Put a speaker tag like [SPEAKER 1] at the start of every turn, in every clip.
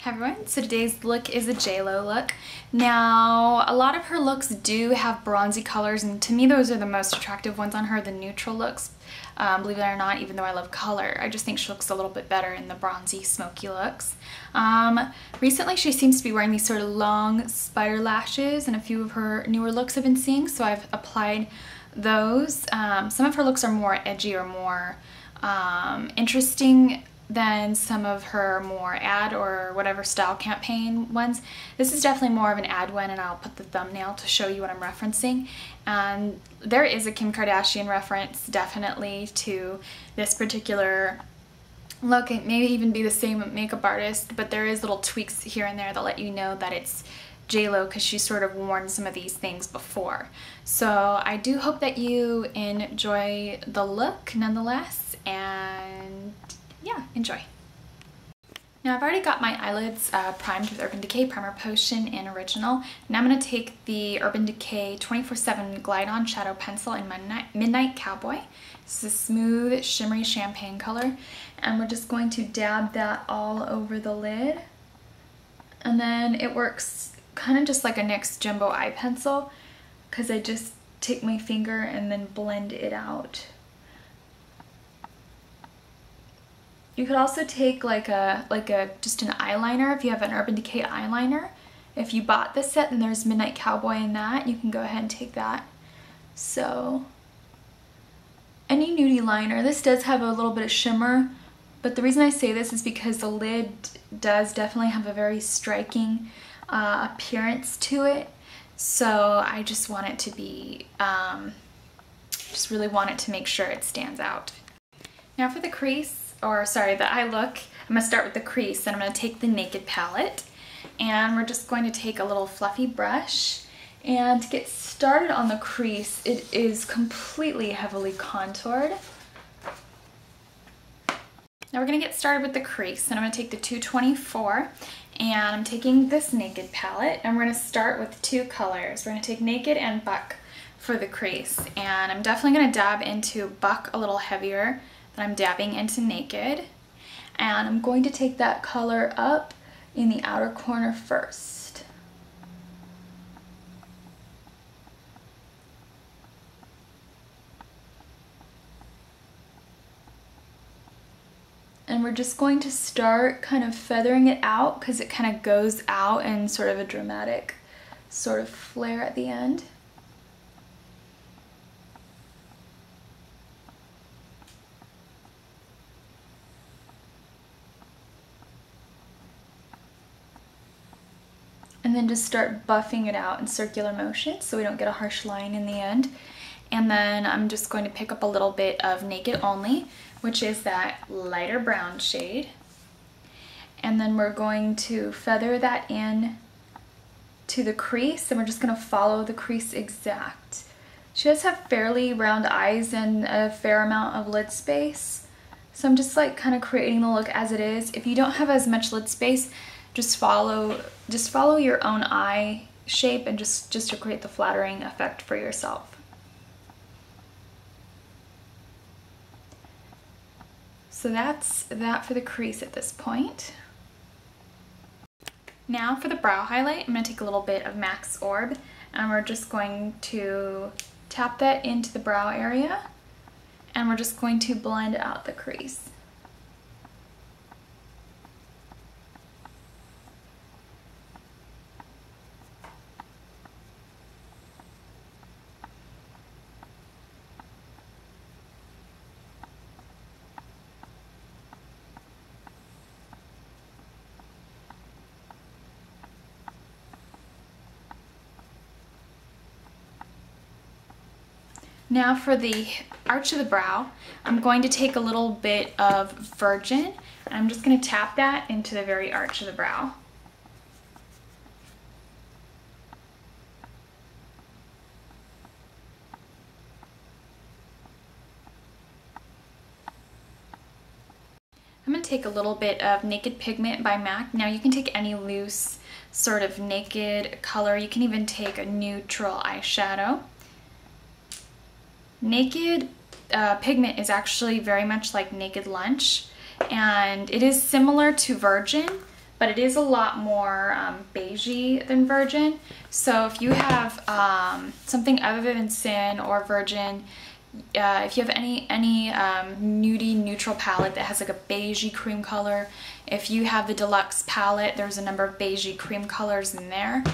[SPEAKER 1] Hi everyone, so today's look is a JLo look. Now, a lot of her looks do have bronzy colors, and to me those are the most attractive ones on her, the neutral looks. Believe it or not, even though I love color, I just think she looks a little bit better in the bronzy, smoky looks. Recently she seems to be wearing these sort of long spider lashes, and a few of her newer looks I've been seeing, so I've applied those. Some of her looks are more edgy or more interesting than some of her more ad or whatever style campaign ones. This is definitely more of an ad one, and I'll put the thumbnail to show you what I'm referencing. And there is a Kim Kardashian reference definitely to this particular look. It may even be the same makeup artist, but there is little tweaks here and there that let you know that it's JLo because she's sort of worn some of these things before. So I do hope that you enjoy the look nonetheless, and yeah, enjoy. Now I've already got my eyelids primed with Urban Decay Primer Potion in Original, and I'm going to take the Urban Decay 24/7 Glide On Shadow Pencil in my Midnight Cowboy. This is a smooth, shimmery champagne color, and we're just going to dab that all over the lid. And then it works kind of just like a NYX Jumbo Eye Pencil, because I just take my finger and then blend it out. You could also take just an eyeliner if you have an Urban Decay eyeliner. If you bought this set, then there's Midnight Cowboy in that. You can go ahead and take that. So, any nudie liner. This does have a little bit of shimmer, but the reason I say this is because the lid does definitely have a very striking appearance to it. So I just want it to be, just really want it to make sure it stands out. Now for the crease, or sorry, the eye look, I'm going to start with the crease, and I'm going to take the Naked palette, and we're just going to take a little fluffy brush, and to get started on the crease, it is completely heavily contoured. Now we're going to get started with the crease, and I'm going to take the 224, and I'm taking this Naked palette, and we're going to start with two colors. We're going to take Naked and Buck for the crease, and I'm definitely going to dab into Buck a little heavier than I'm dabbing into Naked, and I'm going to take that color up in the outer corner first. And we're just going to start kind of feathering it out, because it kind of goes out in sort of a dramatic sort of flare at the end. And then just start buffing it out in circular motion so we don't get a harsh line in the end. And then I'm just going to pick up a little bit of Naked Only, which is that lighter brown shade. And then we're going to feather that in to the crease, and we're just going to follow the crease exact. She does have fairly round eyes and a fair amount of lid space, so I'm just like kind of creating the look as it is. If you don't have as much lid space, just follow your own eye shape, and just to create the flattering effect for yourself. So that's that for the crease at this point. Now for the brow highlight, I'm going to take a little bit of MAC's Orb, and we're just going to tap that into the brow area, and we're just going to blend out the crease. Now for the arch of the brow, I'm going to take a little bit of Virgin, and I'm just going to tap that into the very arch of the brow. I'm going to take a little bit of Naked Pigment by MAC. Now you can take any loose sort of naked color. You can even take a neutral eyeshadow. Naked Pigment is actually very much like Naked Lunch, and it is similar to Virgin, but it is a lot more beigey than Virgin. So if you have something other than Sin or Virgin, if you have any nudie neutral palette that has like a beigey cream color, if you have the deluxe palette, there's a number of beigey cream colors in there.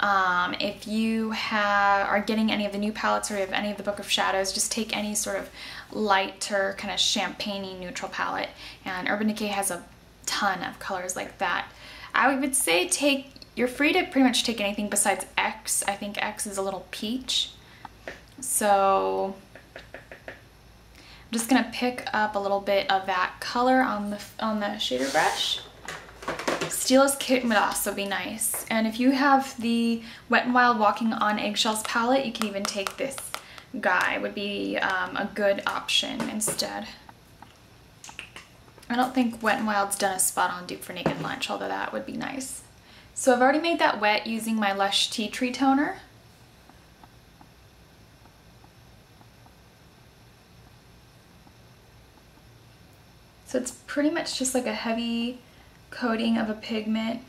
[SPEAKER 1] If you are getting any of the new palettes or you have any of the Book of Shadows, just take any sort of lighter kind of champagne-y neutral palette, and Urban Decay has a ton of colors like that. I would say you're free to pretty much take anything besides X. I think X is a little peach. So I'm just gonna pick up a little bit of that color on the shader brush. Stila's kit would also be nice. And if you have the Wet n Wild Walking on Eggshells palette, you can even take this guy. Would be a good option instead. I don't think Wet n Wild's done a spot on dupe for Naked Lunch, although that would be nice. So I've already made that wet using my Lush Tea Tree Toner. So it's pretty much just like a heavy coating of a pigment.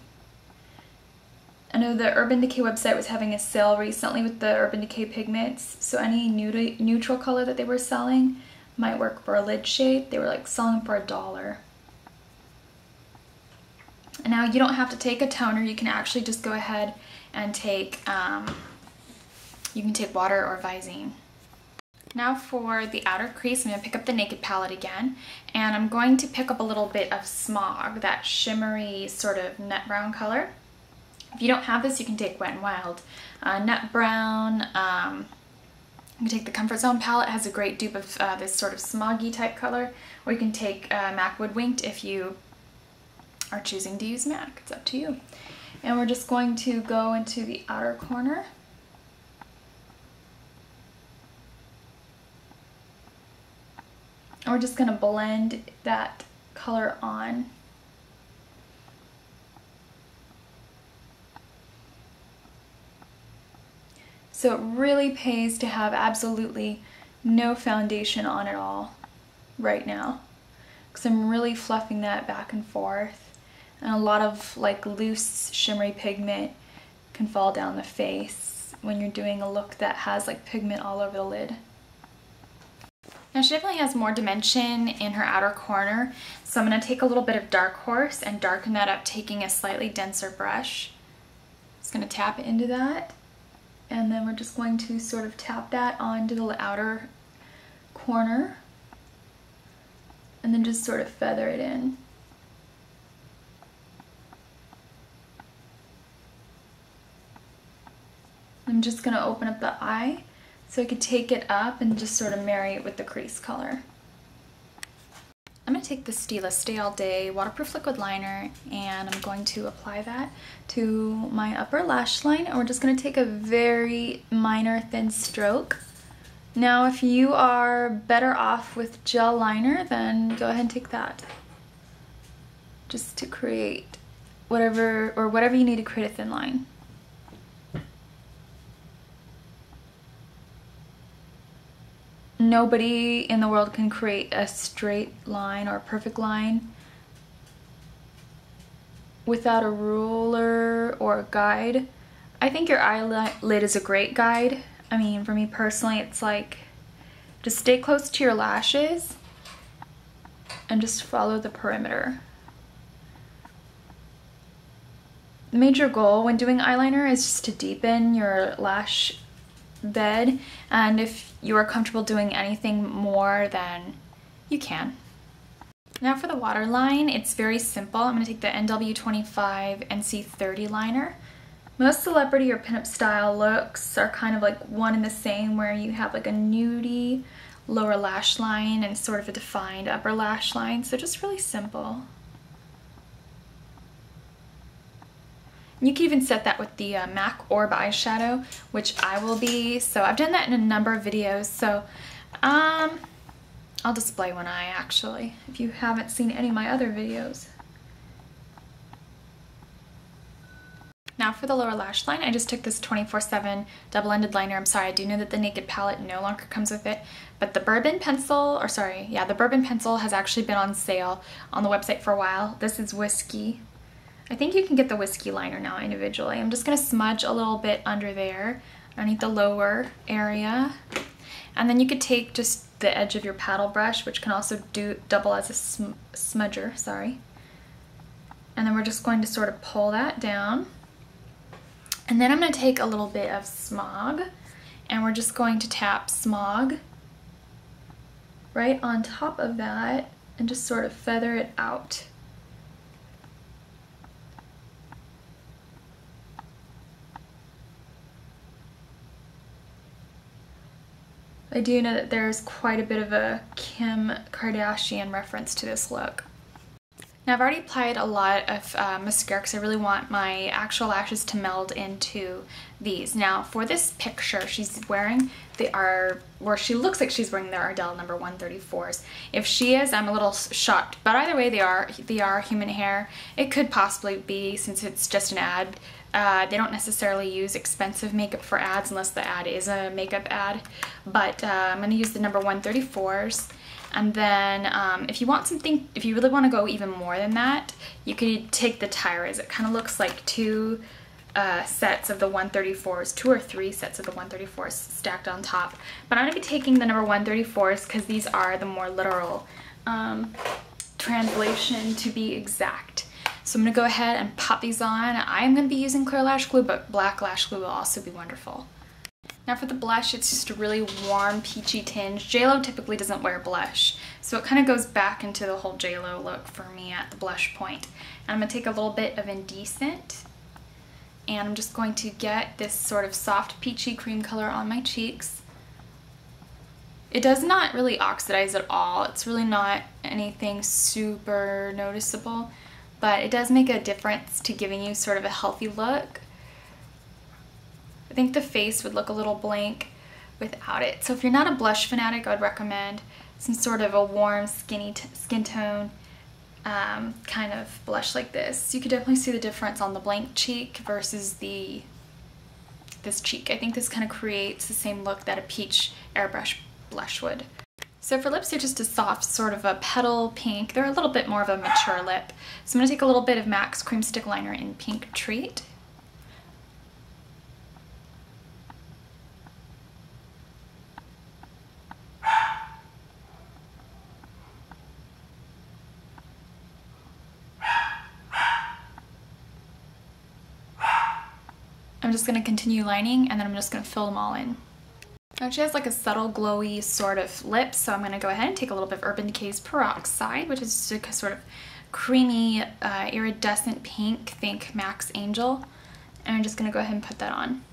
[SPEAKER 1] I know the Urban Decay website was having a sale recently with the Urban Decay pigments, so any neutral color that they were selling might work for a lid shade. They were like selling for $1. And now you don't have to take a toner, you can actually just go ahead and take, you can take water or Visine. Now for the outer crease, I'm going to pick up the Naked palette again, and I'm going to pick up a little bit of Smog, that shimmery sort of nut brown color. If you don't have this, you can take Wet n Wild Nut Brown. You can take the Comfort Zone palette, it has a great dupe of this sort of smoggy type color, or you can take MAC Wood Winked if you are choosing to use MAC, it's up to you. And we're just going to go into the outer corner. And we're just going to blend that color on. So it really pays to have absolutely no foundation on at all right now, because I'm really fluffing that back and forth, and a lot of like loose shimmery pigment can fall down the face when you're doing a look that has like pigment all over the lid. Now she definitely has more dimension in her outer corner, so I'm going to take a little bit of Dark Horse and darken that up, taking a slightly denser brush. Just going to tap into that, and then we're just going to sort of tap that onto the outer corner, and then just sort of feather it in. I'm just going to open up the eye so I could take it up and just sort of marry it with the crease color. I'm going to take the Stila Stay All Day Waterproof Liquid Liner, and I'm going to apply that to my upper lash line, and we're just going to take a very minor thin stroke. Now if you are better off with gel liner, then go ahead and take that, just to create whatever you need to create a thin line. Nobody in the world can create a straight line or a perfect line without a ruler or a guide. I think your eyelid is a great guide. I mean, for me personally, it's like, just stay close to your lashes and just follow the perimeter. The major goal when doing eyeliner is just to deepen your lash bed, and if you are comfortable doing anything more, then you can. Now for the waterline, it's very simple. I'm going to take the NW25 NC30 liner. Most celebrity or pinup style looks are kind of like one and the same, where you have like a nudie lower lash line and sort of a defined upper lash line, so just really simple. You can even set that with the MAC Orb eyeshadow, which I will be. So I've done that in a number of videos. So I'll display one eye actually, if you haven't seen any of my other videos. Now for the lower lash line, I just took this 24/7 double-ended liner. I'm sorry, I do know that the Naked palette no longer comes with it, but the Bourbon pencil, or sorry, yeah, the Bourbon pencil has actually been on sale on the website for a while. This is Whiskey. I think you can get the whiskey liner now individually. I'm just going to smudge a little bit under there, underneath the lower area. And then you could take just the edge of your paddle brush, which can also double as a smudger, sorry. And then we're just going to sort of pull that down. And then I'm going to take a little bit of Smog, and we're just going to tap Smog right on top of that and just sort of feather it out. I do know that there's quite a bit of a Kim Kardashian reference to this look. Now I've already applied a lot of mascara because I really want my actual lashes to meld into these. Now for this picture, she's wearing she looks like she's wearing the Ardell number 134s. If she is, I'm a little shocked, but either way they are human hair. It could possibly be, since it's just an ad. They don't necessarily use expensive makeup for ads unless the ad is a makeup ad, but I'm going to use the number 134s. And then if you really want to go even more than that, you could take the Tyras. It kind of looks like two sets of the 134s, 2 or 3 sets of the 134s stacked on top. But I'm going to be taking the number 134s because these are the more literal translation, to be exact. So I'm going to go ahead and pop these on. I'm going to be using clear lash glue, but black lash glue will also be wonderful. Now for the blush, it's just a really warm, peachy tinge. JLo typically doesn't wear blush, so it kind of goes back into the whole JLo look for me at the blush point. And I'm going to take a little bit of Indecent, and I'm just going to get this sort of soft, peachy cream color on my cheeks. It does not really oxidize at all. It's really not anything super noticeable, but it does make a difference to giving you sort of a healthy look. I think the face would look a little blank without it. So if you're not a blush fanatic, I would recommend some sort of a warm, skin tone kind of blush like this. You could definitely see the difference on the blank cheek versus this cheek. I think this kind of creates the same look that a peach airbrush blush would. So for lips, they're just a soft sort of a petal pink. They're a little bit more of a mature lip. So I'm going to take a little bit of MAC's Cremestick liner in Pink Treat. I'm just going to continue lining, and then I'm just going to fill them all in. Now she has like a subtle glowy sort of lip, so I'm going to go ahead and take a little bit of Urban Decay's Peroxide, which is just a sort of creamy iridescent pink, think Max Angel, and I'm just going to go ahead and put that on.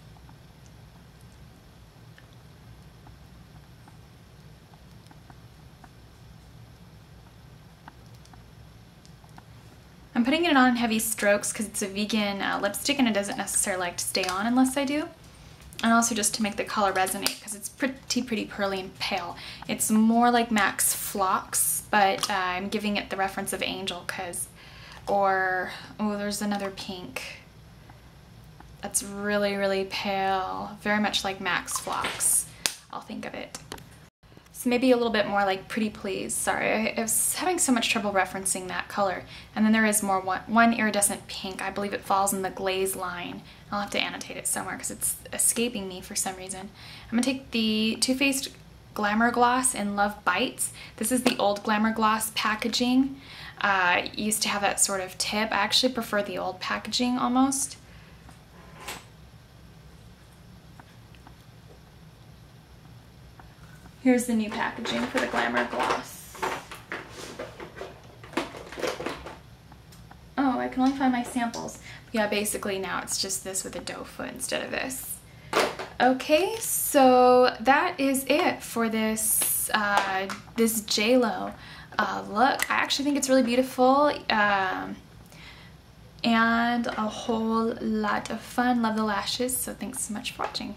[SPEAKER 1] I'm putting it on in heavy strokes because it's a vegan lipstick and it doesn't necessarily like to stay on unless I do. And also just to make the color resonate because it's pretty pearly and pale. It's more like MAC's Phlox, but I'm giving it the reference of Angel oh, there's another pink that's really, really pale. Very much like MAC's Phlox. I'll think of it. So maybe a little bit more like Pretty Please. Sorry, I was having so much trouble referencing that color. And then there is more one iridescent pink. I believe it falls in the glaze line. I'll have to annotate it somewhere because it's escaping me for some reason. I'm going to take the Too Faced Glamour Gloss in Love Bites. This is the old Glamour Gloss packaging. It used to have that sort of tip. I actually prefer the old packaging almost. Here's the new packaging for the Glamour Gloss. Oh, I can only find my samples. Yeah, basically now it's just this with a doe foot instead of this. Okay, so that is it for this this JLo look. I actually think it's really beautiful and a whole lot of fun. Love the lashes, so thanks so much for watching.